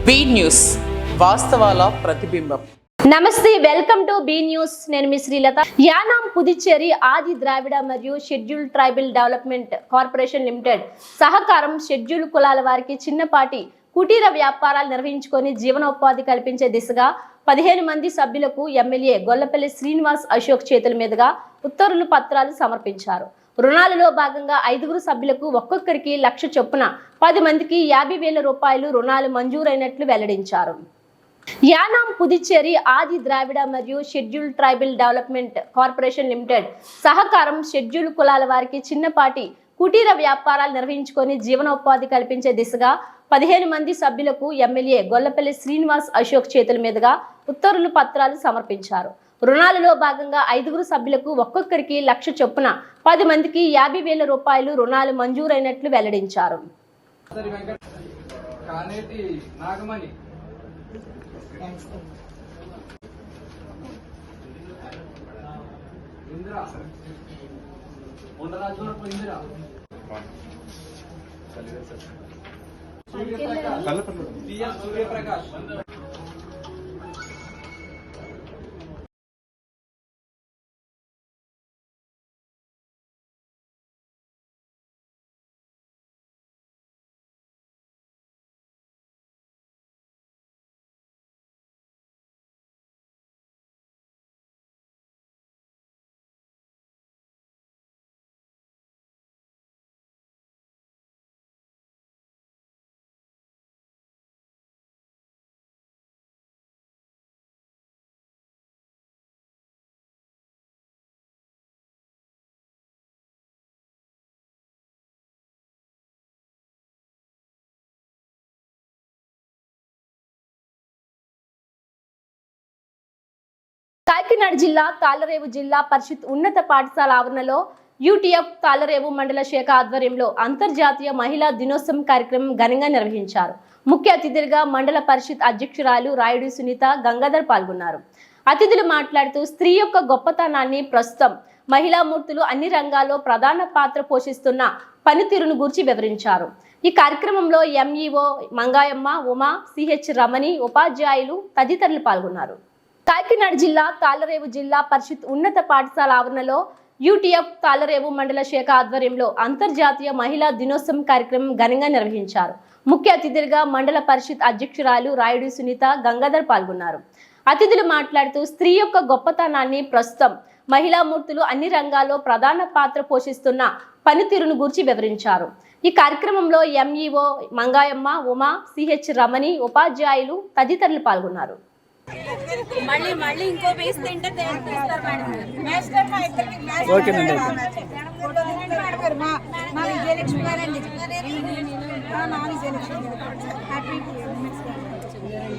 B news వాస్తవాల ప్రతిబింబం. నమస్తే, welcome to be news. నేను మీ శ్రీలత. యానాం పుదుచ్చేరి ఆది ద్రావిడ మరియు schedule tribal development corporation limited సహకారం షెడ్యూల్ కులాల వారికి చిన్నపాటి కుటీర వ్యాపారాలు నిర్వహించుకొని జీవనోపాధి కల్పించే దిశగా 15 మంది సభ్యులకు ఎమ్మెల్యే గొల్లపల్లి శ్రీనివాస్ అశోక్ చేతుల మీదుగా ఉత్తర్వులు పత్రాలు సమర్పించారు. రుణాలలో భాగంగా 5 సభ్యులకు ఒక్కొక్కరికి 1,00,000 చొప్పున 10 మందికి 50,000 రూపాయలు రుణాలు మంజూరైనట్లు వెల్లడించారు. యానాం పుదుచ్చేరి ఆది ద్రావిడ మరియు schedule tribal development corporation limited సహకారం షెడ్యూల్ కులాల వారికి చిన్నపాటి కుటీర వ్యాపారాలు నిర్వహించుకొని జీవనోపాధి కల్పించే దిశగా 15 మంది సభ్యులకు ఎమ్మెల్యే గొల్లపల్లి శ్రీనివాస్ అశోక్ చేతుల మీదుగా ఉత్తర్వులు పత్రాలు సమర్పించారు. రుణాలలో భాగంగా 5 సభ్యులకు ఒక్కొక్కరికి 1,00,000 చొప్పున 10 మందికి 50,000 రూపాయలు రుణాలు మంజూరైనట్లు వెల్లడించారు. కాకినాడ జిల్లా తాళ్లరేవు జిల్లా పరిషత్ ఉన్నత పాఠశాల ఆవరణలో యూటీఎఫ్ తాళ్లరేవు మండల శాఖ ఆధ్వర్యంలో అంతర్జాతీయ మహిళా దినోత్సవం కార్యక్రమం ఘనంగా నిర్వహించారు. ముఖ్య అతిథులుగా మండల పరిషత్ అధ్యక్షురాలు రాయుడు సునీత గంగాధర్ పాల్గొన్నారు. అతిథులు మాట్లాడుతూ స్త్రీ యొక్క గొప్పతనాన్ని, ప్రస్తుతం మహిళామూర్తులు అన్ని రంగాల్లో ప్రధాన పాత్ర పోషిస్తున్న పనితీరును గురించి వివరించారు. ఈ కార్యక్రమంలో ఎంఈఓ మంగాయమ్మ, ఉమా, సిహెచ్ రమణి, ఉపాధ్యాయులు తదితరులు పాల్గొన్నారు. కాకినాడ జిల్లా తాళ్లరేవు జిల్లా పరిషత్ ఉన్నత పాఠశాల ఆవరణలో యూటీఎఫ్ తాళ్లరేవు మండల శాఖ ఆధ్వర్యంలో అంతర్జాతీయ మహిళా దినోత్సవం కార్యక్రమం ఘనంగా నిర్వహించారు. ముఖ్య అతిథులుగా మండల పరిషత్ అధ్యక్షురాలు రాయుడు సునీత గంగాధర్ పాల్గొన్నారు. అతిథులు మాట్లాడుతూ స్త్రీ యొక్క గొప్పతనాన్ని, ప్రస్తుతం మహిళామూర్తులు అన్ని రంగాల్లో ప్రధాన పాత్ర పోషిస్తున్న పనితీరును గురించి వివరించారు. ఈ కార్యక్రమంలో ఎంఈఓ మంగాయమ్మ, ఉమా, సిహెచ్ రమణి, ఉపాధ్యాయులు తదితరులు పాల్గొన్నారు. మళ్ళీ ఇంకో వేస్ తింటే తీస్తారు మేడం.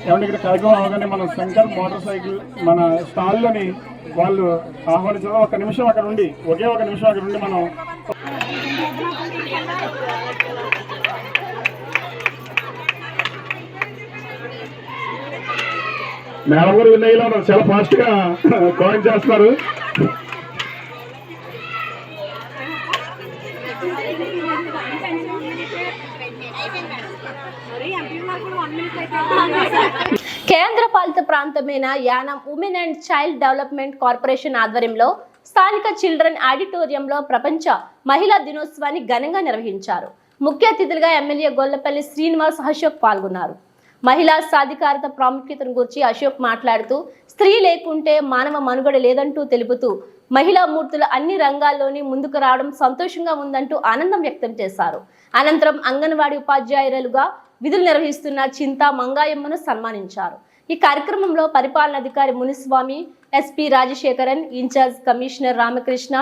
ఏమంటే ఇక్కడ కార్యక్రమం అవగానే మన శంకర్ మోటార్ సైకిల్ మన స్టాల్లోని వాళ్ళు ఆహ్వానించడం, ఒక నిమిషం అక్కడ ఉండి మనం మేడం గారు వినయ్యలో చాలా ఫాస్ట్ గా కాయిన్ చేస్తున్నారు. కేంద్ర పాలిత ప్రాంతమైన Yanam women and child development corporation ఆధ్వర్యంలో స్థానిక చిల్డ్రన్ ఆడిటోరియంలో ప్రపంచ మహిళా దినోత్సవాన్ని ఘనంగా నిర్వహించారు. ముఖ్య అతిథులుగా ఎమ్మెల్యే గొల్లపల్లి శ్రీనివాస్ అశోక్ పాల్గొన్నారు. మహిళా సాధికారత ప్రాముఖ్యతను గురించి అశోక్ మాట్లాడుతూ స్త్రీ లేకుంటే మానవ మనుగడ లేదంటూ తెలుపుతూ మహిళా మూర్తులు అన్ని రంగాల్లోని ముందుకు రావడం సంతోషంగా ఉందంటూ ఆనందం వ్యక్తం చేశారు. అనంతరం అంగన్వాడీ ఉపాధ్యాయులుగా విధులు నిర్వహిస్తున్న చింతా మంగాయమ్మను సన్మానించారు. ఈ కార్యక్రమంలో పరిపాలనాధికారి Muniswamy, SP Rajasekaran, in charge commissioner Ramakrishna,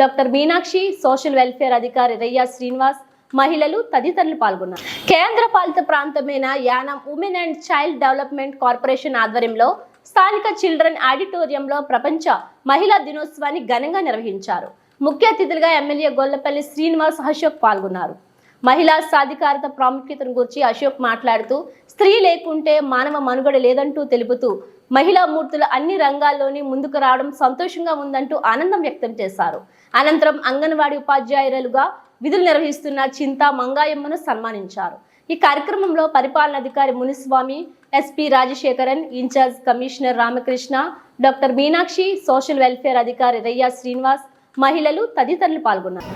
doctor Meenakshi, social welfare అధికారి రయ్యా శ్రీనివాస్, మహిళలు తదితరులు పాల్గొన్నారు. కేంద్ర పాలిత ప్రాంతమైన Yanam women and child development corporation ఆధ్వర్యంలో స్థానిక చిల్డ్రన్ ఆడిటోరియంలో ప్రపంచ మహిళా దినోత్సవాన్ని ఘనంగా నిర్వహించారు. ముఖ్య అతిథులుగా ఎమ్మెల్యే గొల్లపల్లి శ్రీనివాస్ అశోక్ పాల్గొన్నారు. మహిళా సాధికారత ప్రాముఖ్యతను గురించి అశోక్ మాట్లాడుతూ స్త్రీ లేకుంటే మానవ మనుగడ లేదంటూ తెలుపుతూ మహిళా మూర్తులు అన్ని రంగాల్లోని ముందుకు రావడం సంతోషంగా ఉందంటూ ఆనందం వ్యక్తం చేశారు. అనంతరం అంగన్వాడీ ఉపాధ్యాయులుగా విధులు నిర్వహిస్తున్న చింతా మంగాయమ్మను సన్మానించారు. ఈ కార్యక్రమంలో పరిపాలనాధికారి Muniswamy, SP Rajasekaran, in charge commissioner Ramakrishna, doctor Meenakshi, social welfare అధికారి రయ్యా శ్రీనివాస్, మహిళలు తదితరులు పాల్గొన్నారు.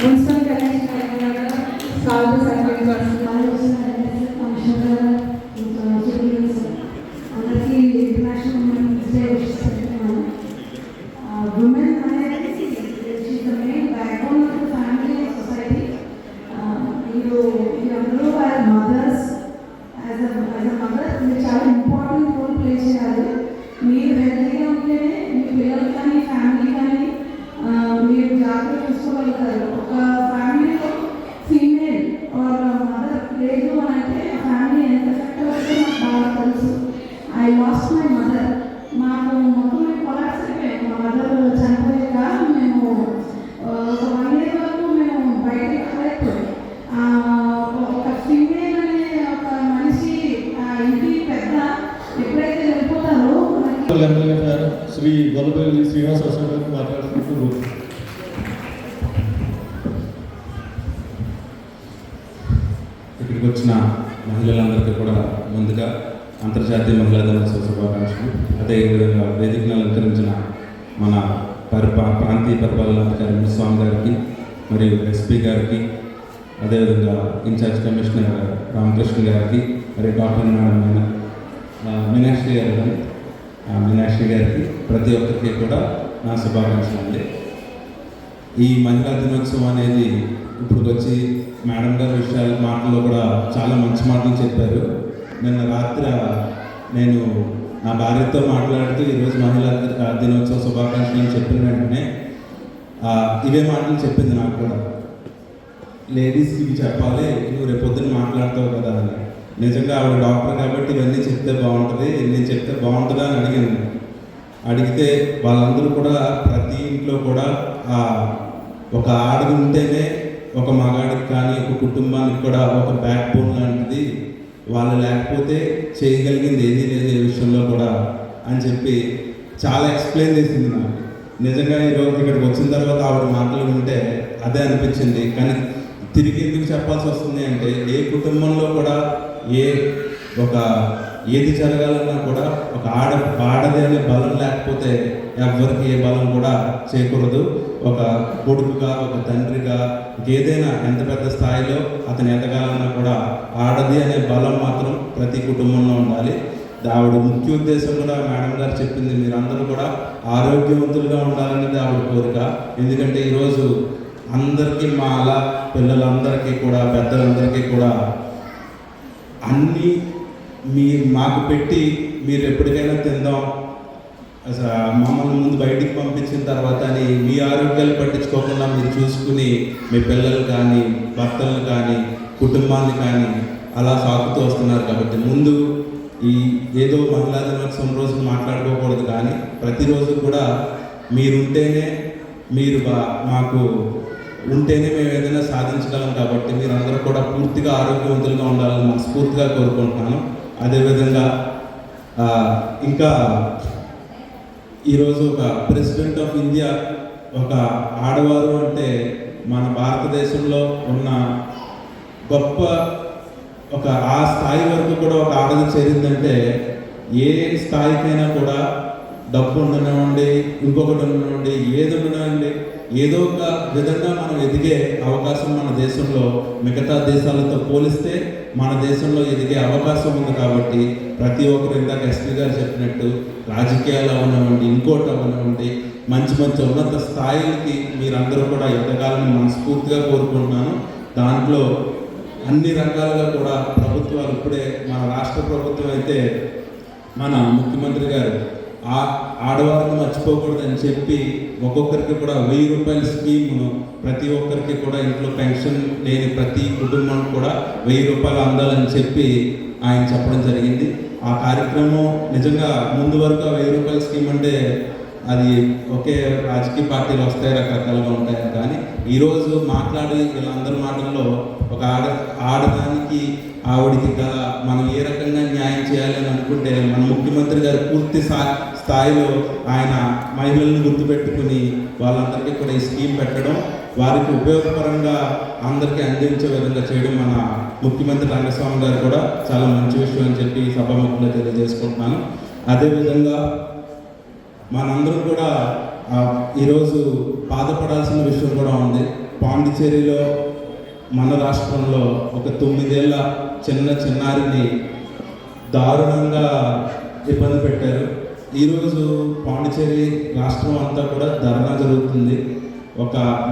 మున్సిపల్ కమిషనర్ సాల్వ్ సర్వీస్ అందరికీ ఇంటర్నేషనల్ ఉమెన్స్ డే చేస్తున్నాను. ఉమెన్ అనేది main backbone of the family and society. మీరందరూ as mothers, as a mother మీరు చాలా ఇంపార్టెంట్ రోల్ ప్లే చేయాలి. మీరు హెల్తీగా ఉంటేనే మీ పిల్లలు కానీ ఫ్యామిలీ కానీ మీరు జాగ్రత్త చూసుకోగలుగుతారు. ఒక ఫ్యామిలీలో ఫీమేల్ ఆర్ మదర్ లేదు అని అంటే ఫ్యామిలీ ఎంత ఎఫెక్ట్ అవుతుందో నాకు బాగా తెలుసు. I lost my mother. మాకు మొత్తం మేము కొలాప్స్ అయిపోయాం. మా మదర్ చనిపోయాక మేము ఒక 1 year వరకు మేము బయటకు రాలేకపోయాం. ఒక ఫీమేల్ అనే ఒక మనిషి ఇంటి పెద్ద ఎప్పుడైతే వెళ్ళిపోతారో శ్రీ గొల్లపల్లి శ్రీనివాస గారు మాట్లాడుకుంటూ ఇక్కడికి వచ్చిన మహిళలందరికీ కూడా ముందుగా అంతర్జాతీయ మహిళా దినోత్సవ శుభాకాంక్షలు. అదేవిధంగా వేదికను అలంకరించిన మన ప్రాంతీయ పరిపాలనాధికారి మునిస్వామి గారికి మరియు ఎస్పీ గారికి, అదేవిధంగా ఇన్ఛార్జ్ కమిషనర్ రామకృష్ణ గారికి, మరియు డాక్టర్ మీనాక్షి గారికి ప్రతి ఒక్కరికి కూడా నా శుభాకాంక్షలు అండి. ఈ మహిళా దినోత్సవం అనేది ఇప్పుడు వచ్చి మేడం గారి మాటల్లో కూడా చాలా మంచి మాటలు చెప్పారు. నిన్న రాత్రి నేను నా భార్యతో మాట్లాడుతూ ఈరోజు మహిళా దినోత్సవ శుభాకాంక్షలు అని చెప్పిన వెంటనే ఇవే మాటలు చెప్పింది నాకు కూడా. లేడీస్కి ఇవి చెప్పాలి, నువ్వు రేపు పొద్దున్న మాట్లాడతావు కదా అని. నిజంగా ఆవిడ డాక్టర్ కాబట్టి ఇవన్నీ చెప్తే బాగుంటుంది, నేను చెప్తే బాగుంటుందా అని అడిగింది. అడిగితే వాళ్ళందరూ కూడా ప్రతి ఇంట్లో కూడా ఒక ఆడది ఉంటేనే ఒక మగాడికి కానీ ఒక కుటుంబానికి కూడా ఒక బ్యాక్ బోన్ లాంటిది, వాళ్ళు లేకపోతే చేయగలిగింది ఏదీ లేదు ఏ విషయంలో కూడా అని చెప్పి చాలా ఎక్స్ప్లెయిన్ చేసింది నాకు. నిజంగా ఈరోజు ఇక్కడికి వచ్చిన తర్వాత ఆవిడ మాటలు వింటే అదే అనిపించింది. కానీ తిరిగి ఎందుకు చెప్పాల్సి వస్తుంది అంటే, ఏ కుటుంబంలో కూడా ఏది జరగాలన్నా కూడా ఒక ఆడది అనే బలం లేకపోతే ఎవరికి ఏ బలం కూడా చేకూరదు. ఒక కొడుకుగా, ఒక తండ్రిగా, ఏదైనా ఎంత పెద్ద స్థాయిలో అతను ఎదగాలన్నా కూడా ఆడది అనే బలం మాత్రం ప్రతి కుటుంబంలో ఉండాలి. ఆవిడ ముఖ్య ఉద్దేశం కూడా మేడం గారు చెప్పింది, మీరందరూ కూడా ఆరోగ్యవంతులుగా ఉండాలనేది ఆవిడ కోరిక. ఎందుకంటే ఈరోజు అందరికీ పిల్లలందరికీ కూడా, పెద్దలందరికీ కూడా అన్నీ మాకు పెట్టి మీరు ఎప్పటికైనా తిందాం, మమ్మల్ని ముందు బయటికి పంపించిన తర్వాత అని మీ ఆరోగ్యాలు పట్టించుకోకుండా మీరు చూసుకుని మీ పిల్లలు కానీ, భర్తలను కానీ, కుటుంబాన్ని కానీ అలా సాగుతూ వస్తున్నారు. కాబట్టి ముందు ఏదో మహిళా దినోత్సవం రోజు మాట్లాడుకోకూడదు, కానీ ప్రతిరోజు కూడా మీరుంటేనే మాకు ఉంటేనే మేము ఏదైనా సాధించగలం. కాబట్టి మీరందరూ కూడా పూర్తిగా ఆరోగ్యవంతులుగా ఉండాలని మనస్ఫూర్తిగా కోరుకుంటున్నాను. అదేవిధంగా ఇంకా ఈరోజు ఒక ప్రెసిడెంట్ ఆఫ్ ఇండియా, ఒక ఆడవారు అంటే మన భారతదేశంలో ఉన్న గొప్ప ఆ స్థాయి వరకు కూడా ఒక ఆడది చేరిందంటే, ఏ స్థాయికైనా కూడా డబ్బు ఉండనివ్వండి, ఇంకొకటి ఉండనివ్వండి, ఏది ఉండనివ్వండి, ఏదో ఒక విధంగా మనం ఎదిగే అవకాశం మన దేశంలో మిగతా దేశాలతో పోలిస్తే మన దేశంలో ఎదిగే అవకాశం ఉంది. కాబట్టి ప్రతి ఒక్కరు ఇందాక ఎస్పీ గారు చెప్పినట్టు రాజకీయాలు అవనివ్వండి, ఇంకోటి అవనివ్వండి, మంచి మంచి ఉన్నత స్థాయిలకి మీరందరూ కూడా ఎదగాలని మనస్ఫూర్తిగా కోరుకుంటున్నాను. దాంట్లో అన్ని రకాలుగా కూడా ప్రభుత్వాలు ఇప్పుడే మన రాష్ట్ర ప్రభుత్వం అయితే మన ముఖ్యమంత్రి గారు ఆడవారిని మర్చిపోకూడదని చెప్పి ఒక్కొక్కరికి కూడా 1000 రూపాయల స్కీమ్ను ప్రతి ఒక్కరికి కూడా ఇంట్లో పెన్షన్ లేని ప్రతి కుటుంబం కూడా 1000 రూపాయలు అందాలని చెప్పి ఆయన చెప్పడం జరిగింది. ఆ కార్యక్రమం నిజంగా ముందు వరకు 1000 రూపాయల స్కీమ్ అంటే అది ఒకే రాజకీయ పార్టీలు వస్తాయి, రకరకాలుగా ఉంటాయి. కానీ ఈరోజు మాట్లాడి వీళ్ళందరి మాటల్లో ఒక ఆడదానికి ఆవిడికి గల మనం ఏ రకంగా న్యాయం చేయాలి అని అనుకుంటే మన ముఖ్యమంత్రి గారు పూర్తి స్థాయిలో ఆయన మహిళలను గుర్తుపెట్టుకుని వాళ్ళందరికీ కూడా ఈ స్కీమ్ పెట్టడం, వారికి ఉపయోగకరంగా అందరికీ అందించే విధంగా చేయడం మన ముఖ్యమంత్రి రంగస్వామి గారు కూడా చాలా మంచి విషయం అని చెప్పి సభాముఖంగా తెలియజేసుకుంటున్నాను. అదేవిధంగా మనందరం కూడా ఈరోజు బాధపడాల్సిన విషయం కూడా ఉంది. పాండిచేరిలో మన రాష్ట్రంలో ఒక 9 ఏళ్ల చిన్నారిని దారుణంగా ఇబ్బంది పెట్టారు. ఈరోజు పాండిచేరి రాష్ట్రం అంతా కూడా ధర్నా జరుగుతుంది.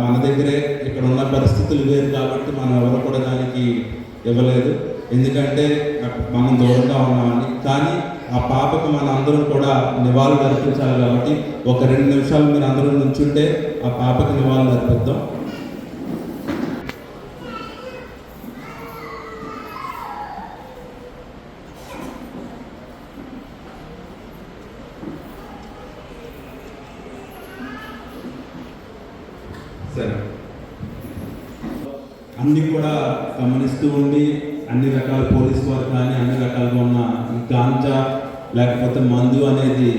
మన దగ్గరే ఇక్కడ ఉన్న పరిస్థితులు వేరు కాబట్టి మనం ఎవరు కూడా దానికి ఇవ్వలేదు, ఎందుకంటే మనం దూరంగా ఉన్నామని. కానీ ఆ పాపకు మన అందరం కూడా నివాళులు అర్పించాలి కాబట్టి ఒక 2 నిమిషాలు మీరు అందరూ నుంచుంటే ఆ పాపకి నివాళులు అర్పిద్దాం. సరే, అన్నీ కూడా గమనిస్తూ ఉండి అన్ని రకాల పోలీసు వారు కానీ అన్ని రకాలుగా ఉన్న గాంజా లేకపోతే మందు అనేది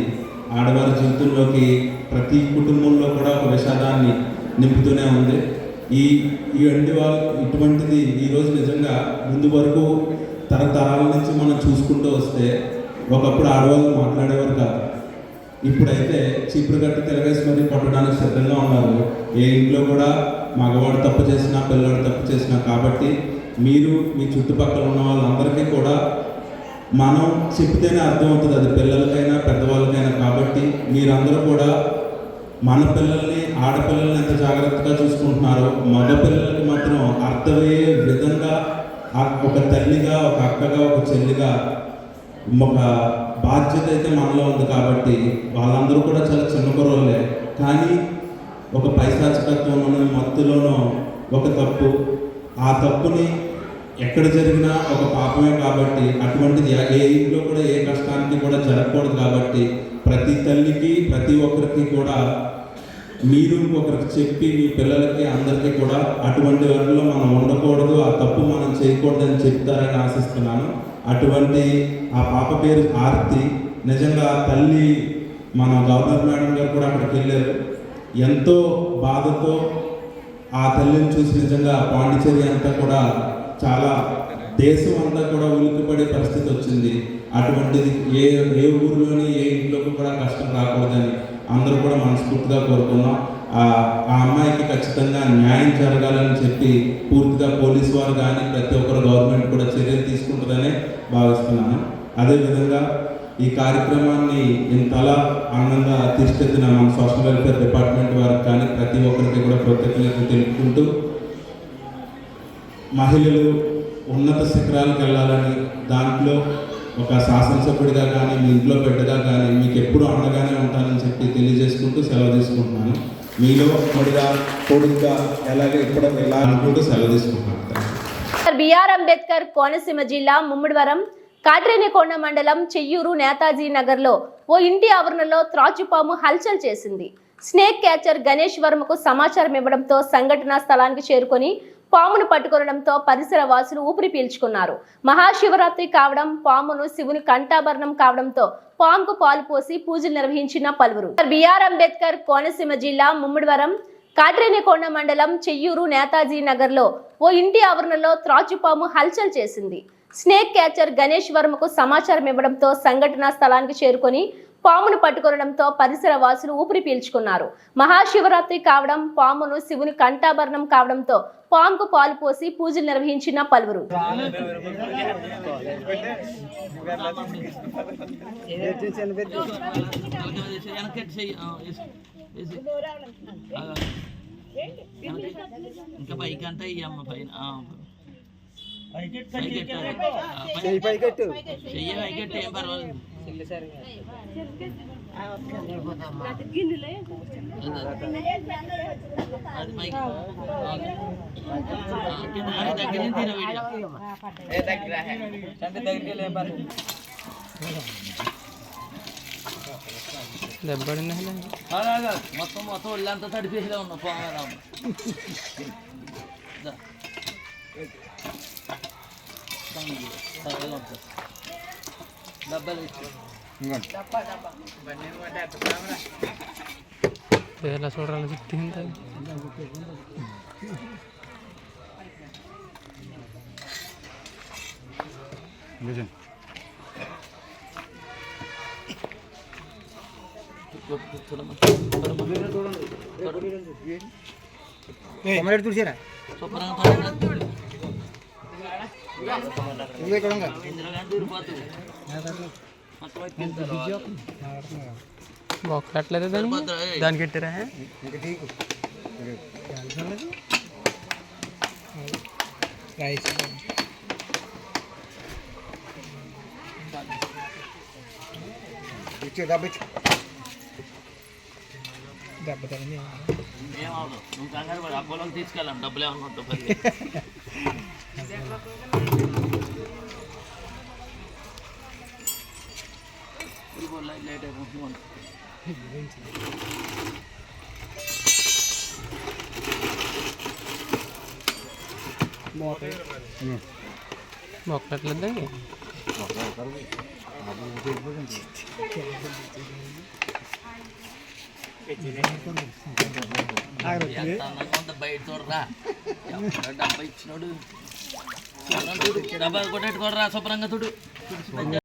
ఆడవారి జీవితంలోకి ప్రతి కుటుంబంలో కూడా ఒక విషాదాన్ని నింపుతూనే ఉంది. ఇటువంటిది ఈరోజు నిజంగా ముందు వరకు తరతరాల నుంచి మనం చూసుకుంటూ వస్తే ఒకప్పుడు ఆడవాళ్ళు మాట్లాడేవారు కాదు. ఇప్పుడైతే చీపురు గట్ట తిరగేసి మరీ కొట్టడానికి సిద్ధంగా ఉన్నారు. ఏ ఇంట్లో కూడా మగవాడు తప్పు చేసినా పిల్లవాడు తప్పు చేసినా. కాబట్టి మీరు మీ చుట్టుపక్కల ఉన్న వాళ్ళందరికీ కూడా మనం చెప్తేనే అర్థమవుతుంది, అది పిల్లలకైనా పెద్దవాళ్ళకైనా. కాబట్టి మీరందరూ కూడా మన పిల్లల్ని ఆడపిల్లల్ని ఎంత జాగ్రత్తగా చూసుకుంటున్నారో మగ పిల్లలకి మాత్రం అర్థమయ్యే విధంగా ఒక తల్లిగా, ఒక అక్కగా, ఒక చెల్లిగా ఒక బాధ్యత అయితే మనలో ఉంది. కాబట్టి వాళ్ళందరూ కూడా చాలా చిన్న కుర్రోళ్ళే, కానీ ఒక పైశాచికత్వంలోనో మత్తులోనో ఒక తప్పు, ఆ తప్పుని ఎక్కడ జరిగినా ఒక పాపమే. కాబట్టి అటువంటిది ఏ ఇంట్లో కూడా ఏ కష్టానికి కూడా జరగకూడదు. కాబట్టి ప్రతి తల్లికి ప్రతి ఒక్కరికి కూడా మీరు ఒకరికి చెప్పి మీ పిల్లలకి అందరికీ కూడా అటువంటి వాటిలో మనం ఉండకూడదు, ఆ తప్పు మనం చేయకూడదని చెప్తారని ఆశిస్తున్నాను. అటువంటి ఆ పాప పేరు ఆర్తి. నిజంగా తల్లి మన గవర్నర్ మేడం గారు కూడా అక్కడికి వెళ్ళారు. ఎంతో బాధతో ఆ తల్లిని చూసి నిజంగా పాండిచేరి అంతా కూడా చాలా దేశం అంతా కూడా ఉలిక్కిపడే పరిస్థితి వచ్చింది. అటువంటిది ఏ ఊరిలోని ఏ ఇంట్లోకి కూడా కష్టం రాకూడదని అందరూ కూడా మనస్ఫూర్తిగా కోరుకున్నాం. ఆ అమ్మాయికి ఖచ్చితంగా న్యాయం జరగాలని చెప్పి పూర్తిగా పోలీసు వారు కానీ ప్రతి ఒక్కరు గవర్నమెంట్ కూడా చర్యలు తీసుకుంటుందనే భావిస్తున్నాను. అదేవిధంగా ఈ కార్యక్రమాన్ని ఇంతలా ఆనందంగా తీసుకెళ్తున్న మన సోషల్ వెల్ఫేర్ డిపార్ట్మెంట్ వారికి కానీ ప్రతి ఒక్కరికి కూడా కృతజ్ఞతలు తెలుపుకుంటూ, మహిళలు ఉన్నత శిఖరాలకు వెళ్ళాలని, దాంట్లో ఒక శాసనసభ్యుడిగా కానీ మీ ఇంట్లో బిడ్డగా కానీ మీకు ఎప్పుడూ అండగానే ఉంటానని చెప్పి తెలియజేసుకుంటూ సెలవు తీసుకుంటున్నాను. మీలో కొడుగా ఎలాగే ఇప్పుడు ఎలా అనుకుంటూ సెలవు తీసుకుంటున్నాను. బిఆర్ అంబేద్కర్ కోనసీమ జిల్లా ముమ్మిడివరం కాట్రేనికొండ మండలం చెయ్యూరు నేతాజీ నగర్లో ఓ ఇంటి ఆవరణలో త్రాచుపాము హల్చల్ చేసింది. స్నేక్ క్యాచర్ గణేష్ వర్మకు సమాచారం ఇవ్వడంతో సంఘటనా స్థలానికి చేరుకొని పామును పట్టుకొనడంతో పరిసర వాసులు ఊపిరి పీల్చుకున్నారు. మహాశివరాత్రి కావడం, పామును శివుని కంఠాభరణం కావడంతో పాముకు పాలు పోసి పూజలు నిర్వహించిన పలువురు. బిఆర్ అంబేద్కర్ కోనసీమ జిల్లా ముమ్మిడివరం కాట్రేనికొండ మండలం చెయ్యూరు నేతాజీ నగర్లో ఓ ఇంటి ఆవరణలో త్రాచుపాము హల్చల్ చేసింది. స్నేక్ క్యాచర్ గణేష్ వర్మకు సమాచారం ఇవ్వడంతో సంఘటనా స్థలానికి చేరుకొని పామును పట్టుకొనడంతో పరిసర వాసులు ఊపిరి పీల్చుకున్నారు. మహాశివరాత్రి కావడం, పామును శివుని కంఠాభరణం కావడంతో పాముకు పాలు పోసి పూజలు నిర్వహించిన పలువురు. ఇంకా పైకి అంతా ఇయ్యమ్మ పైన చెయ్యి ఏం పర్వాలేదు. అది పైకి దగ్గర నుంచి మొత్తం మొత్తం ఒళ్ళంతా తడిపేసిలా ఉన్నా పోగా డబ్బాలు చూడాలి చూసారా దానికి పెట్టారా నువ్వు కంగారు పడి అబ్బోలోకి తీసుకెళ్ళాం డబ్బులు ఏమన్నా లేట్ అయిపోతుంది. మొక్కట్లేదా బయట చూడరా డబ్బా ఇచ్చినోడు డబ్బా కొట్టేట్టుకోడరా శుభ్రంగా చూడు.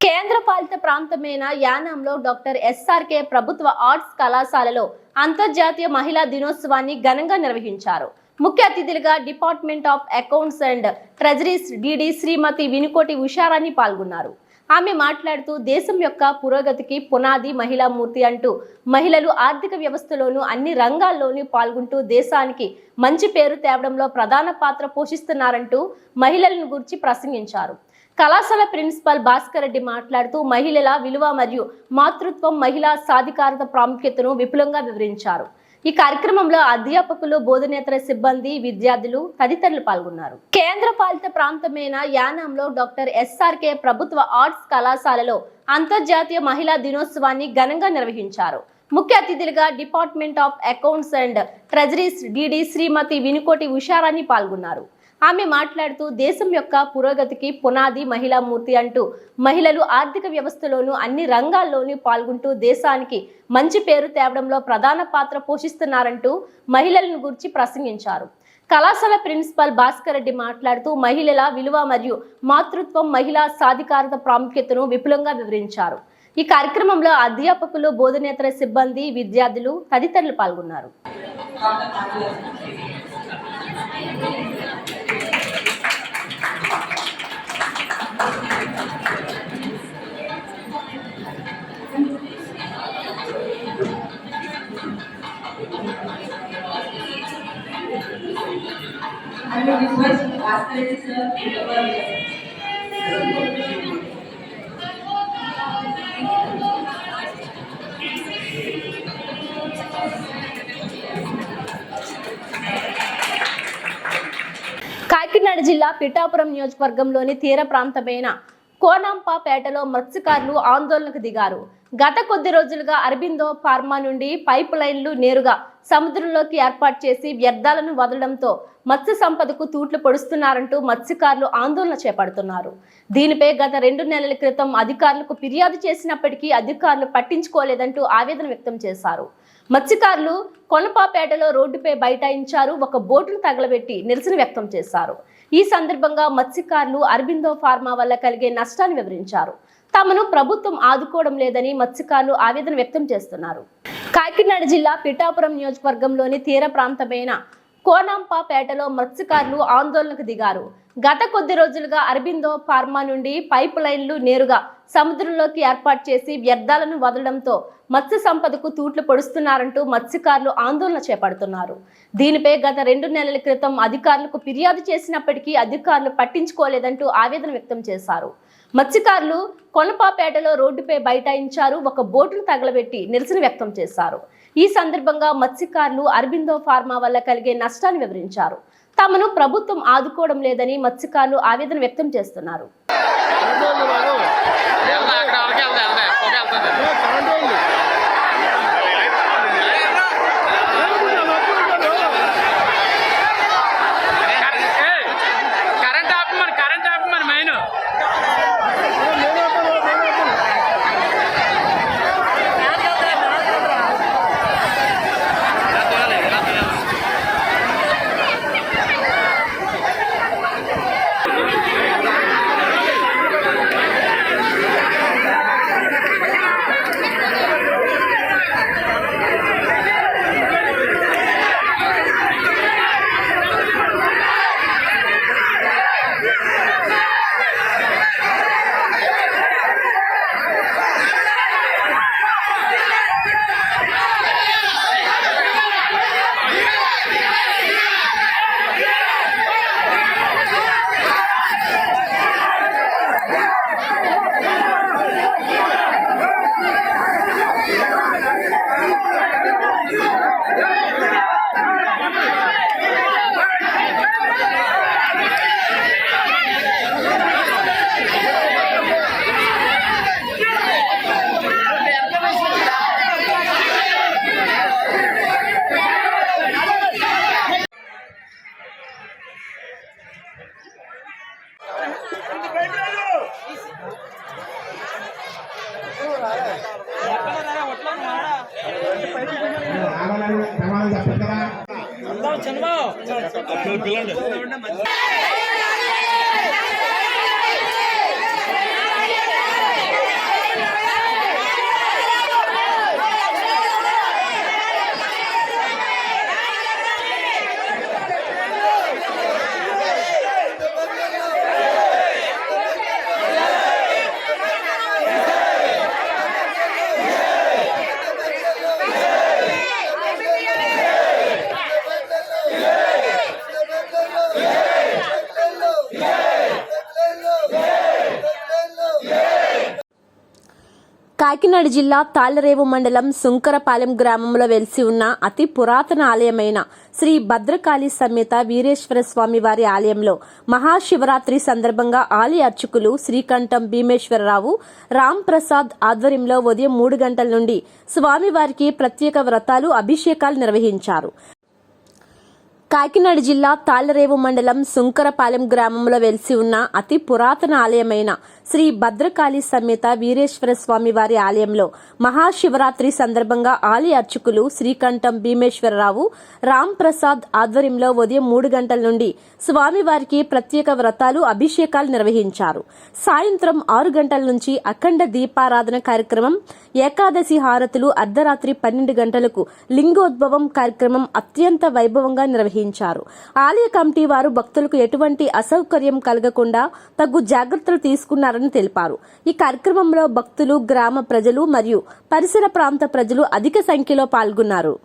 కేంద్ర పాలిత ప్రాంతమైన యానాంలో డాక్టర్ ఎస్ఆర్కే ప్రభుత్వ ఆర్ట్స్ కళాశాలలో అంతర్జాతీయ మహిళా దినోత్సవాన్ని ఘనంగా నిర్వహించారు. ముఖ్య అతిథులుగా department of accounts and treasuries DD Shrimati Vinukoti Usharani పాల్గొన్నారు. ఆమె మాట్లాడుతూ దేశం యొక్క పురోగతికి పునాది మహిళా మూర్తి అంటూ మహిళలు ఆర్థిక వ్యవస్థలోనూ అన్ని రంగాల్లోనూ పాల్గొంటూ దేశానికి మంచి పేరు తేవడంలో ప్రధాన పాత్ర పోషిస్తున్నారంటూ మహిళలను గురించి ప్రసంగించారు. కళాశాల ప్రిన్సిపల్ భాస్కర్ రెడ్డి మాట్లాడుతూ మహిళల విలువ మరియు మాతృత్వం, మహిళా సాధికారత ప్రాముఖ్యతను విపులంగా వివరించారు. ఈ కార్యక్రమంలో అధ్యాపకులు, బోధనేతర సిబ్బంది, విద్యార్థులు తదితరులు పాల్గొన్నారు. కేంద్ర పాలిత ప్రాంతమైన యానాంలో డాక్టర్ ఎస్ఆర్కే ప్రభుత్వ ఆర్ట్స్ కళాశాలలో అంతర్జాతీయ మహిళా దినోత్సవాన్ని ఘనంగా నిర్వహించారు. ముఖ్య అతిథులుగా department of accounts and treasuries DD Shrimati Vinukoti Usharani పాల్గొన్నారు. ఆమె మాట్లాడుతూ దేశం యొక్క పురోగతికి పునాది మహిళా మూర్తి అంటూ మహిళలు ఆర్థిక వ్యవస్థలోనూ అన్ని రంగాల్లోనూ పాల్గొంటూ దేశానికి మంచి పేరు తేవడంలో ప్రధాన పాత్ర పోషిస్తున్నారంటూ మహిళలను గురించి ప్రసంగించారు. కళాశాల ప్రిన్సిపల్ భాస్కర్ రెడ్డి మాట్లాడుతూ మహిళల విలువ మరియు మాతృత్వం, మహిళా సాధికారత ప్రాముఖ్యతను విపులంగా వివరించారు. ఈ కార్యక్రమంలో అధ్యాపకులు, బోధనేతర సిబ్బంది, విద్యార్థులు తదితరులు పాల్గొన్నారు. కాకినాడ జిల్లా పిఠాపురం నియోజకవర్గంలోని తీర ప్రాంతమైన కోనాంపపేటలో మత్స్యకారులు ఆందోళనకు దిగారు. గత కొద్ది రోజులుగా అరబిందో ఫార్మా నుండి పైప్ లైన్లు నేరుగా సముద్రంలోకి ఏర్పాటు చేసి వ్యర్థాలను వదలడంతో మత్స్య సంపదకు తూట్లు పొడుస్తున్నారంటూ మత్స్యకారులు ఆందోళన చేపడుతున్నారు. దీనిపై గత 2 నెలల క్రితం అధికారులకు ఫిర్యాదు చేసినప్పటికీ అధికారులు పట్టించుకోలేదంటూ ఆవేదన వ్యక్తం చేశారు. మత్స్యకారులు కొనపాపేటలో రోడ్డుపై బైఠాయించారు. ఒక బోటును తగలబెట్టి నిరసన వ్యక్తం చేశారు. ఈ సందర్భంగా మత్స్యకారులు అరబిందో ఫార్మా వల్ల కలిగే నష్టాన్ని వివరించారు. తమను ప్రభుత్వం ఆదుకోవడం లేదని మత్స్యకారులు ఆవేదన వ్యక్తం చేస్తున్నారు. కాకినాడ జిల్లా పిఠాపురం నియోజకవర్గంలోని తీర ప్రాంతమైన కోనంపపేటలో మత్స్యకారులు ఆందోళనకు దిగారు. గత కొద్ది రోజులుగా అరబిందో ఫార్మా నుండి పైప్ లైన్లు నేరుగా సముద్రంలోకి ఏర్పాటు చేసి వ్యర్థాలను వదలడంతో మత్స్య సంపదకు తూట్లు పొడుస్తున్నారంటూ మత్స్యకారులు ఆందోళన చేపడుతున్నారు. దీనిపై గత 2 నెలల క్రితం అధికారులకు ఫిర్యాదు చేసినప్పటికీ అధికారులు పట్టించుకోలేదంటూ ఆవేదన వ్యక్తం చేశారు. మత్స్యకారులు కొనపాపేటలో రోడ్డుపై బైఠాయించారు. ఒక బోటును తగలబెట్టి నిరసన వ్యక్తం చేశారు. ఈ సందర్భంగా మత్స్యకారులు అరబిందో ఫార్మా వల్ల కలిగే నష్టాన్ని వివరించారు. తమను ప్రభుత్వం ఆదుకోవడం లేదని మత్స్యకారులు ఆవేదన వ్యక్తం చేస్తున్నారు. కాకినాడ జిల్లా తాళ్లరేవు మండలం సుంకరపాలెం గ్రామంలో వెలిసి ఉన్న అతి పురాతన ఆలయమైన శ్రీ భద్రకాళి సమేత వీరేశ్వర స్వామి వారి ఆలయంలో మహాశివరాత్రి సందర్భంగా ఆలయ అర్చకులు శ్రీకంఠం భీమేశ్వరరావు రామ్ ప్రసాద్ ఆధ్వర్యంలో ఉదయం 3 గంటల నుండి స్వామివారికి ప్రత్యేక వ్రతాలు అభిషేకాలు నిర్వహించారు. కాకినాడ జిల్లా తాళ్లరేవు మండలం సుంకరపాలెం గ్రామంలో వెలిసి ఉన్న అతి పురాతన ఆలయమైన శ్రీ భద్రకాళి సమేత వీరేశ్వర స్వామి వారి ఆలయంలో మహాశివరాత్రి సందర్భంగా ఆలయ అర్చకులు శ్రీకంఠం భీమేశ్వరరావు రామ్ ప్రసాద్ ఆధ్వర్యంలో ఉదయం 3 గంటల నుండి స్వామివారికి ప్రత్యేక వ్రతాలు అభిషేకాలు నిర్వహించారు. సాయంత్రం 6 గంటల నుంచి అఖండ దీపారాధన కార్యక్రమం, ఏకాదశి హారతులు, అర్ధరాత్రి 12 గంటలకు లింగోద్భవం కార్యక్రమం అత్యంత వైభవంగా నిర్వహించారు. ఆలయ కమిటీ వారు భక్తులకు ఎటువంటి అసౌకర్యం కలగకుండా తగు జాగ్రత్తలు తీసుకున్నారని తెలిపారు. ఈ కార్యక్రమంలో భక్తులు, గ్రామ ప్రజలు మరియు పరిసర ప్రాంత ప్రజలు అధిక సంఖ్యలో పాల్గొన్నారు.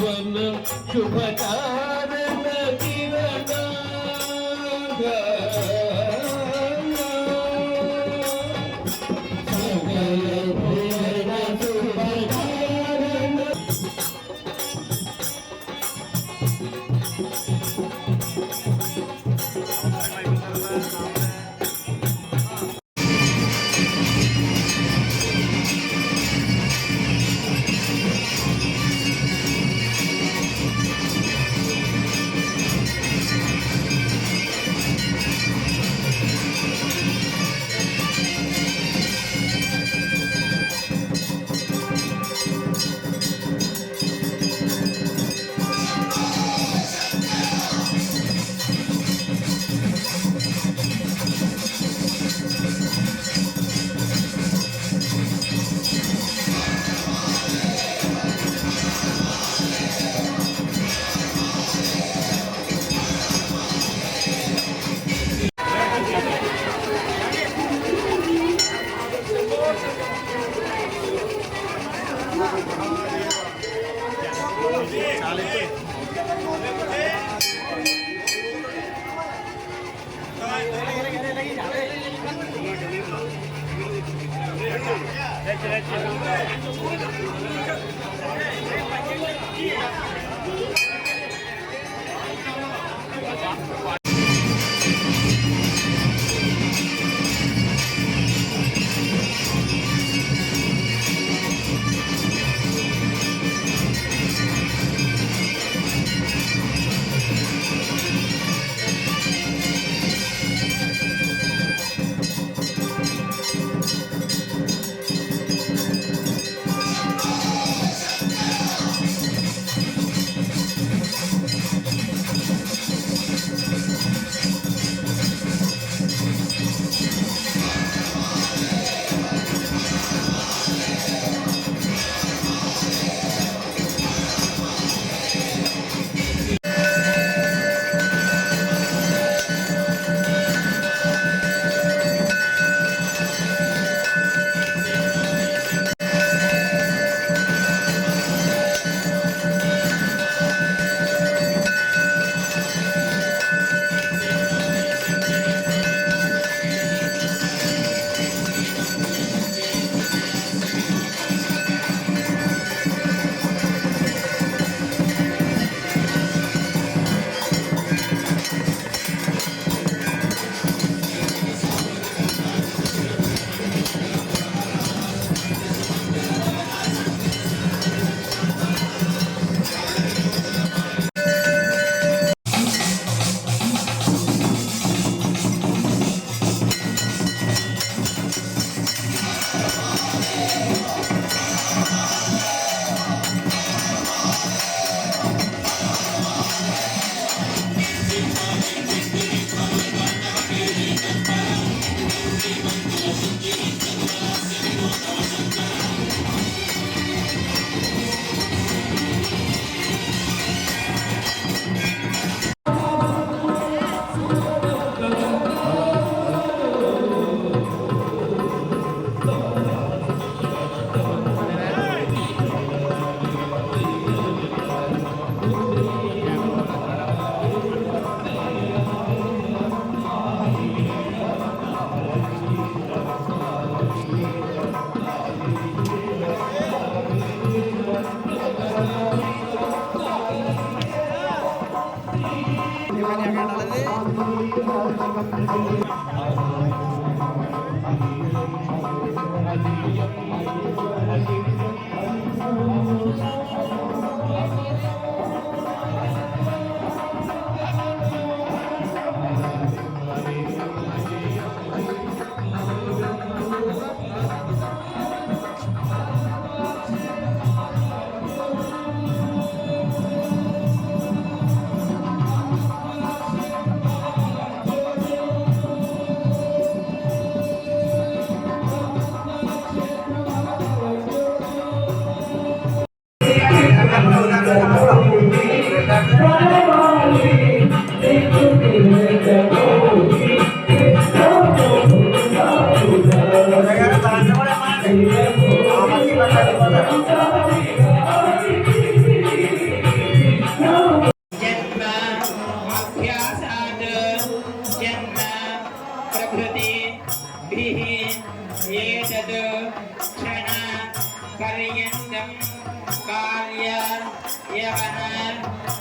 భువన శుభకారణ కిరణాంగ సకల భువన శుభకారణ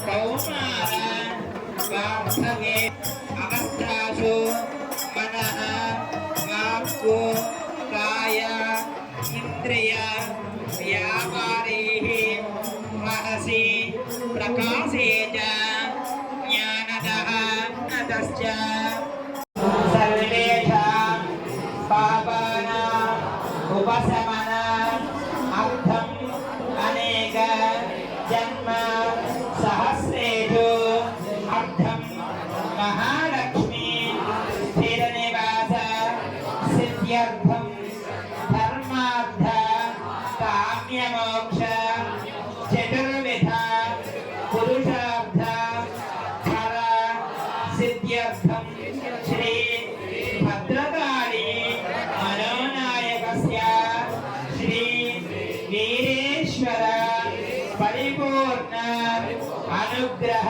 కౌమార వార్ధకే అవస్థాసు మనః వాక్కు కాయ ఇంద్రియ వ్యాపారైః మహసి ప్రకాశే చ జ్ఞానదః నతశ్చ సర్వేషాం పాపానాం ఉపశమన అర్థం అనేక జన్మ సహస్రేషు అర్థం మహాలక్ష్మి స్థిర నివాస సిద్ధ్యర్థం ధర్మార్థ కామ్యమోక్ష చతుర్విధ పురుషార్థ ఫల సిద్ధ్యర్థం శ్రీ భద్రకాళి మనోనాయకస్య శ్రీ వీరేశ్వర పరిపూర్ణ అనుగ్రహ.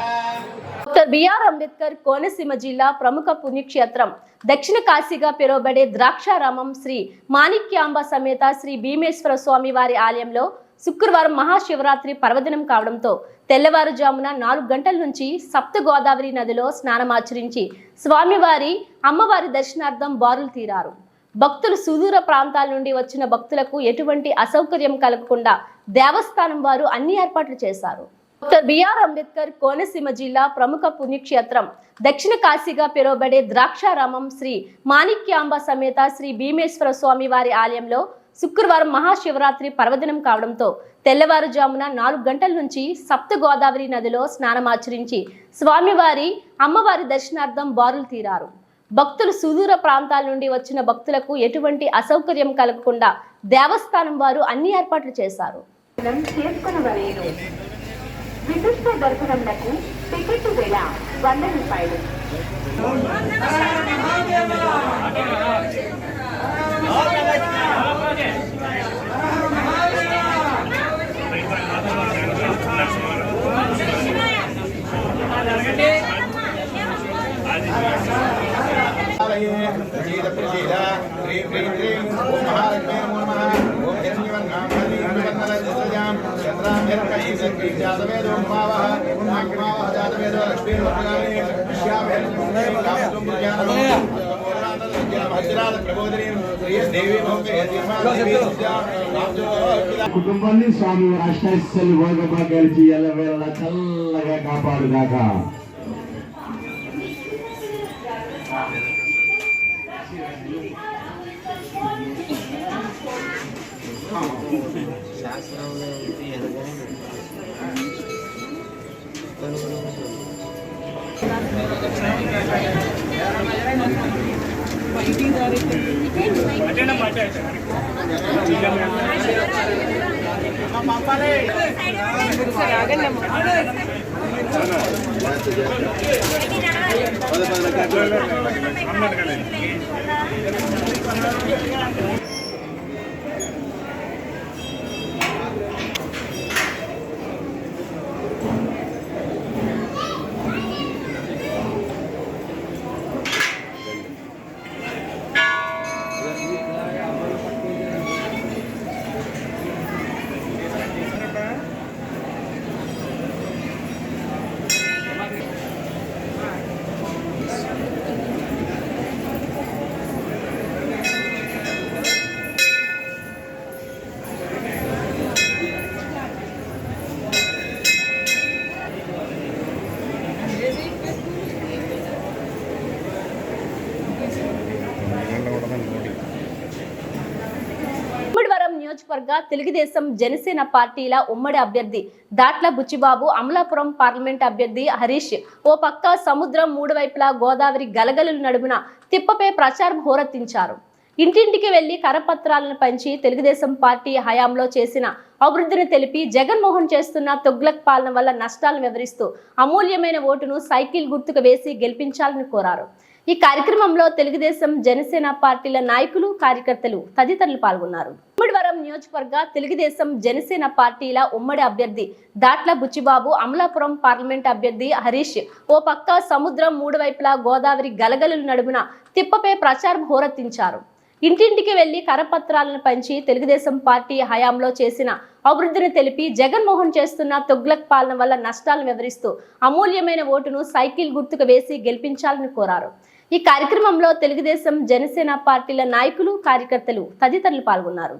డాక్టర్ బిఆర్ అంబేద్కర్ కోనసీమ జిల్లా ప్రముఖ పుణ్యక్షేత్రం దక్షిణ కాశీగా పిలువబడే ద్రాక్షారామం శ్రీ మాణిక్యాంబ సమేత శ్రీ భీమేశ్వర స్వామి వారి ఆలయంలో శుక్రవారం మహాశివరాత్రి పర్వదినం కావడంతో తెల్లవారుజామున 4 గంటల నుంచి సప్త గోదావరి నదిలో స్నానమాచరించి స్వామివారి అమ్మవారి దర్శనార్థం బారులు తీరారు. భక్తులు సుదూర ప్రాంతాల నుండి వచ్చిన భక్తులకు ఎటువంటి అసౌకర్యం కలగకుండా దేవస్థానం వారు అన్ని ఏర్పాట్లు చేశారు. డాక్టర్ బిఆర్ అంబేద్కర్ కోనసీమ జిల్లా ప్రముఖ పుణ్యక్షేత్రం దక్షిణ కాశీగా పిలువబడే ద్రాక్షారామం శ్రీ మాణిక్యాంబ సమేత శ్రీ భీమేశ్వర స్వామి వారి ఆలయంలో శుక్రవారం మహాశివరాత్రి పర్వదినం కావడంతో తెల్లవారుజామున 4 గంటల నుంచి సప్త గోదావరి నదిలో స్నానమాచరించి స్వామివారి అమ్మవారి దర్శనార్థం బారులు తీరారు. భక్తులు సుదూర ప్రాంతాల నుండి వచ్చిన భక్తులకు ఎటువంటి అసౌకర్యం కలగకుండా దేవస్థానం వారు అన్ని ఏర్పాట్లు చేశారు. విశిష్ట దర్శనములకు టికెట్ వేల 100 రూపాయలు. కుటుంబాన్ని స్వామి అష్టాశలు భోగభాగ్యాలు చేయాల వేళ చల్లగా కాపాడుగాక. నియోజకవర్గ తెలుగుదేశం జనసేన పార్టీల ఉమ్మడి అభ్యర్థి దాట్ల బుచ్చిబాబు, అమలాపురం పార్లమెంట్ అభ్యర్థి హరీష్ ఓ పక్క సముద్రం 3 వైపులా గోదావరి గలగలల నడుమున తిప్పపై ప్రచారం హోరెత్తించారు. ఇంటింటికి వెళ్లి కరపత్రాలను పంచి తెలుగుదేశం పార్టీ హయాంలో చేసిన అభివృద్ధిని తెలిపి జగన్మోహన్ చేస్తున్న తొగ్లక్ పాలన వల్ల నష్టాలను వివరిస్తూ అమూల్యమైన ఓటును సైకిల్ గుర్తుకు వేసి గెలిపించాలని కోరారు. ఈ కార్యక్రమంలో తెలుగుదేశం జనసేన పార్టీల నాయకులు, కార్యకర్తలు తదితరులు పాల్గొన్నారు. ఉమ్మడివరం నియోజకవర్గ తెలుగుదేశం జనసేన పార్టీల ఉమ్మడి అభ్యర్థి దాట్ల బుచ్చిబాబు, అమలాపురం పార్లమెంట్ అభ్యర్థి హరీష్ ఓ పక్క సముద్రం 3 వైపులా గోదావరి గలగలల నడుమున తిప్పపై ప్రచారం హోరెత్తించారు. ఇంటింటికి వెళ్లి కరపత్రాలను పంచి తెలుగుదేశం పార్టీ హయాంలో చేసిన అభివృద్ధిని తెలిపి జగన్మోహన్ చేస్తున్న తుగ్లక్ పాలన వల్ల నష్టాలను వివరిస్తూ అమూల్యమైన ఓటును సైకిల్ గుర్తుకు వేసి గెలిపించాలని కోరారు. ఈ కార్యక్రమంలో తెలుగుదేశం, జనసేన పార్టీల నాయకులు, కార్యకర్తలు తదితరులు పాల్గొన్నారు.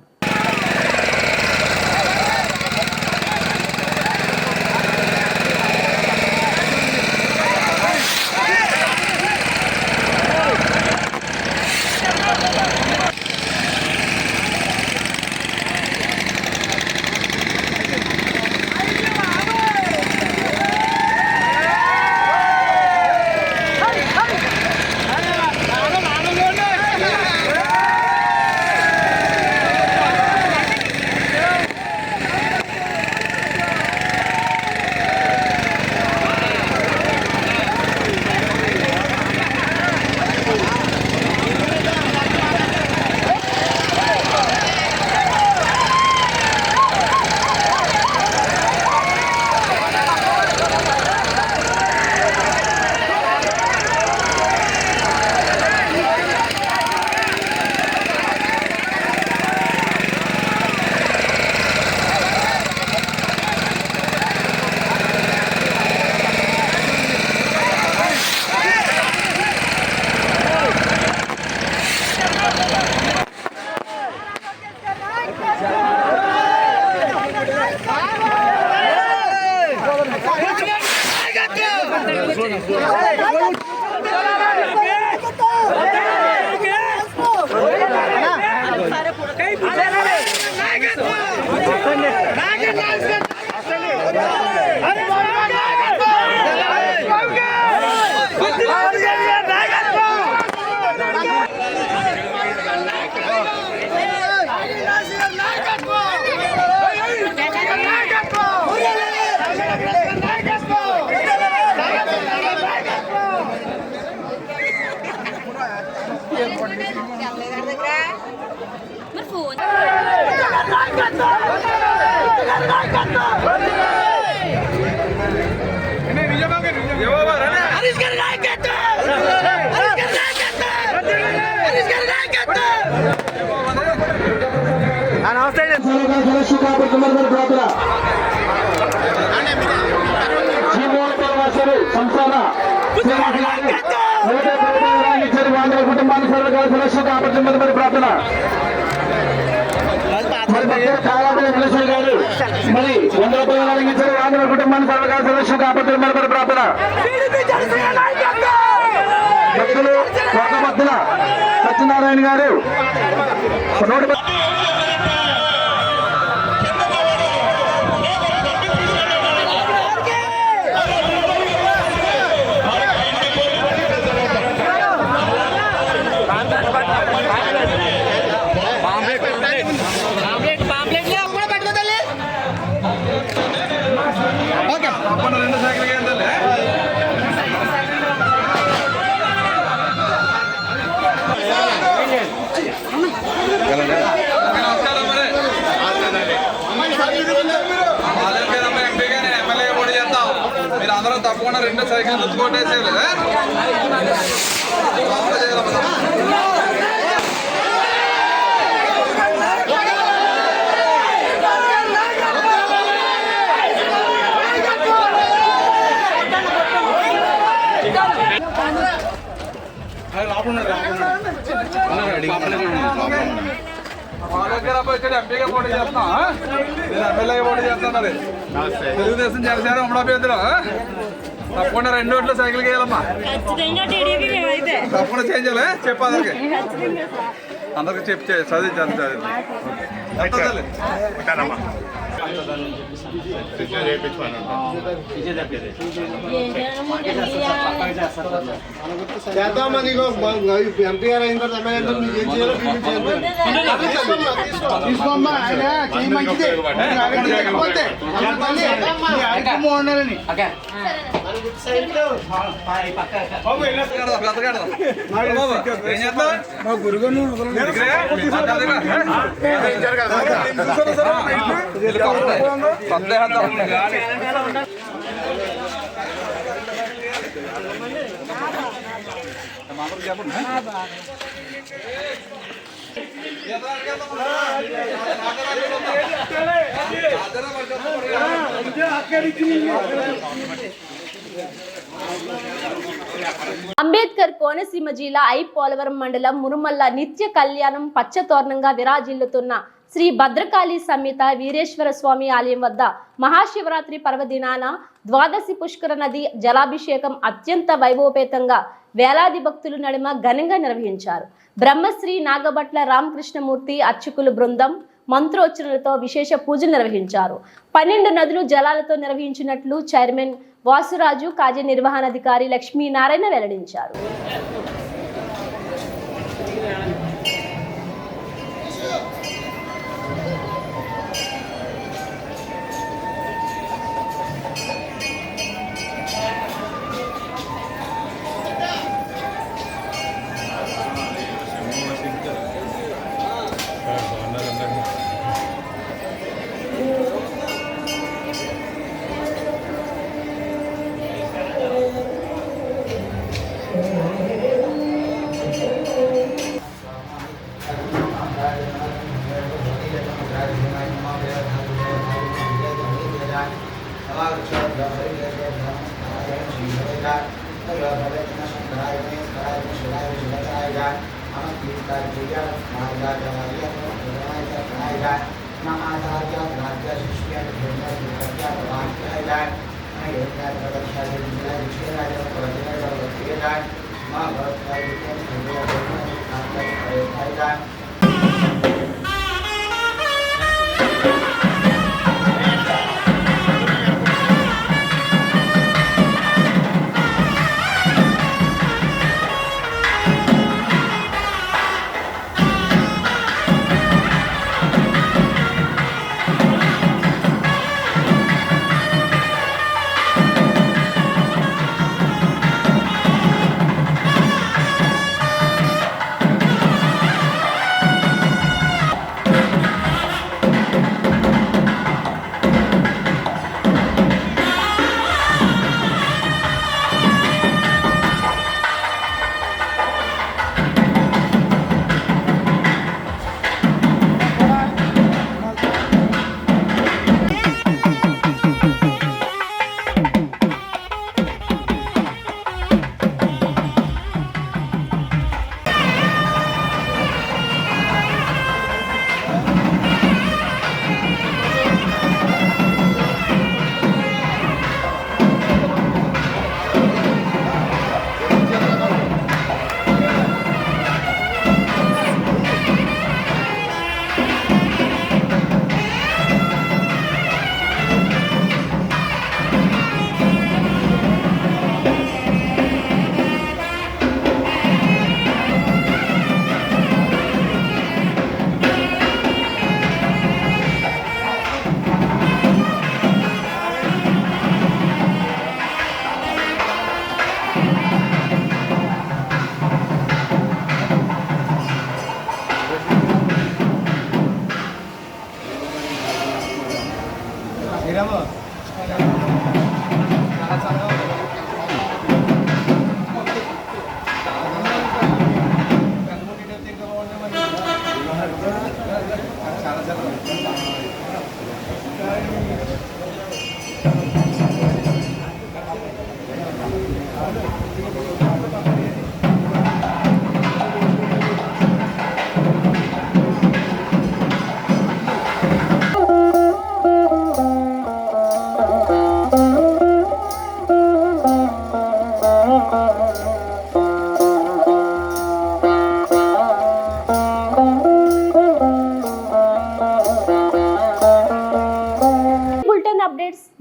సత్యనారాయణ గారు మీరు అందరూ తప్పకుండా 2 సైకిల్ గుర్తుకొట్టేసేది. ఇక్కడ ఎంపీగా పోటీ చేస్తున్నా, నేను ఎమ్మెల్యేగా పోటీ చేస్తున్నారు. తెలుగుదేశం, జనసేన ఉమ్మడి అభ్యర్థులు తప్పకుండా 2 ఓట్లు సైకిల్ వేయాలమ్మా. తప్పకుండా చేంజ్ చేయాలి. చెప్పు అందరికి చెప్పి చదివించాలి. చేద్దామని ఎంపీ గారు అయిన తర్వాత ఎమ్మెల్యే ఏం చేయాలో తీసుకోమ్మా. మా గురుగారు అంబేద్కర్ కోనసీమ జిల్లా పోలవరం మండలం మురుమల్ల నిత్య కళ్యాణం పచ్చతోరణంగా విరాజిల్లుతున్న శ్రీ భద్రకాళి సమేత వీరేశ్వర స్వామి ఆలయం వద్ద మహాశివరాత్రి పర్వదినాన ద్వాదశి పుష్కర నది జలాభిషేకం అత్యంత వైభవపేతంగా వేలాది భక్తుల నడుమ ఘనంగా నిర్వహించారు. బ్రహ్మశ్రీ నాగభట్ల రామకృష్ణమూర్తి అర్చకుల బృందం మంత్రోచ్చరణలతో విశేష పూజలు నిర్వహించారు. 12 నదులు జలాలతో నిర్వహించినట్లు చైర్మన్ వాసురాజు, కార్యనిర్వహణాధికారి లక్ష్మీనారాయణ వెల్లడించారు.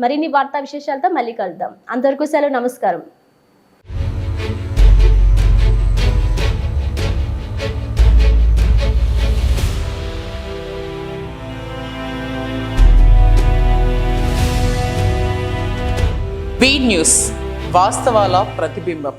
మరిన్ని వార్తా విశేషాలతో మళ్ళీ కలుద్దాం. అంతవరకు సెలవు. నమస్కారం. బీ న్యూస్, వాస్తవాల ప్రతిబింబం.